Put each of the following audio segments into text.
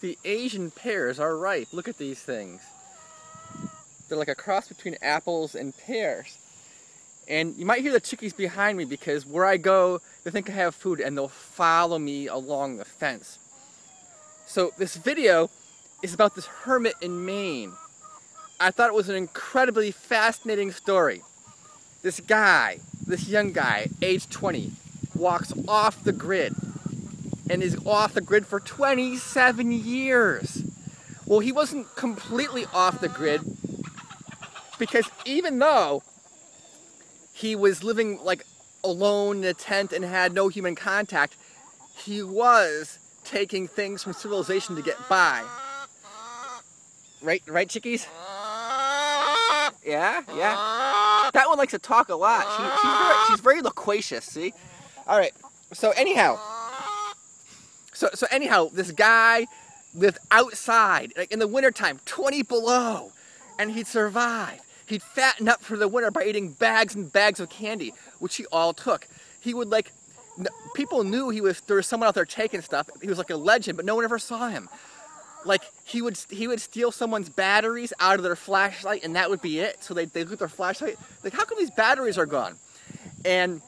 The Asian pears are ripe. Look at these things. They're like a cross between apples and pears. And you might hear the chickies behind me because where I go, they think I have food and they'll follow me along the fence. So this video is about this hermit in Maine. I thought it was an incredibly fascinating story. This guy, this young guy, age 20, walks off the grid and is off the grid for 27 years. Well, he wasn't completely off the grid because even though he was living like alone in a tent and had no human contact, he was taking things from civilization to get by. Right, chickies? Yeah. That one likes to talk a lot. She's very loquacious, see? Alright, so anyhow, this guy lived outside, like in the wintertime, 20 below, and he'd survive. He'd fatten up for the winter by eating bags and bags of candy, which he all took. He would people knew there was someone out there taking stuff. He was like a legend, but no one ever saw him. Like, he would steal someone's batteries out of their flashlight, and that would be it. So they'd look at their flashlight, like, how come these batteries are gone? And,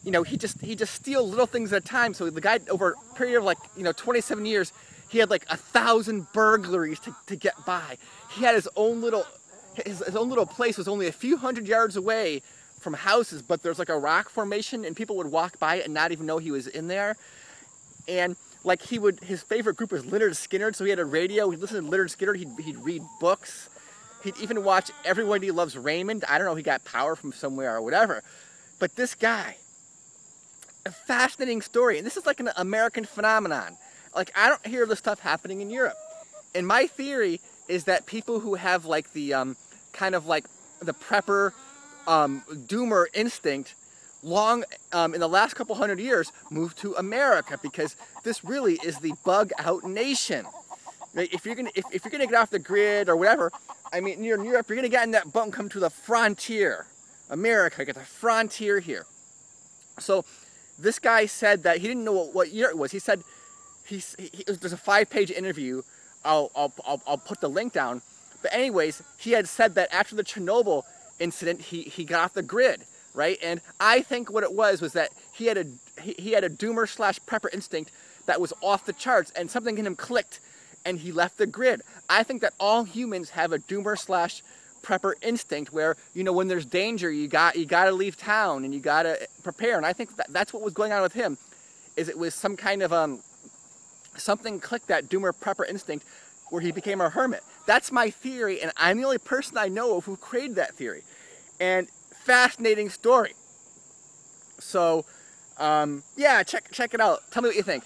you know, he just steal little things at a time. So the guy, over a period of 27 years, he had like 1,000 burglaries to get by. He had his own little place was only a few hundred yards away from houses, but there's like a rock formation, and people would walk by it and not even know he was in there. And like his favorite group was Leonard Skinner, so he had a radio. He'd listen to Leonard Skinner. He'd read books. He'd even watch Everybody Loves Raymond. I don't know, he got power from somewhere or whatever. But this guy, a fascinating story, and this is like an American phenomenon. Like, I don't hear this stuff happening in Europe. And my theory is that people who have like the kind of like the prepper doomer instinct in the last couple hundred years moved to America, because this really is the bug out nation. Right? If you're gonna get off the grid or whatever, I mean, you're in Europe, you're gonna get in that boat and come to the frontier. America, get the frontier here. So this guy said that he didn't know what year it was. He said there's a 5-page interview. I'll put the link down. But anyways, he had said that after the Chernobyl incident, he got off the grid, right? And I think what it was that he had a doomer / prepper instinct that was off the charts, and something in him clicked, and he left the grid. I think that all humans have a doomer / prepper instinct where, you know, when there's danger, you gotta leave town and you gotta prepare. And I think that's what was going on with him, is it was some kind of something clicked, that doomer prepper instinct, where he became a hermit. That's my theory, and I'm the only person I know of who created that theory. And fascinating story. So, yeah, check it out. Tell me what you think.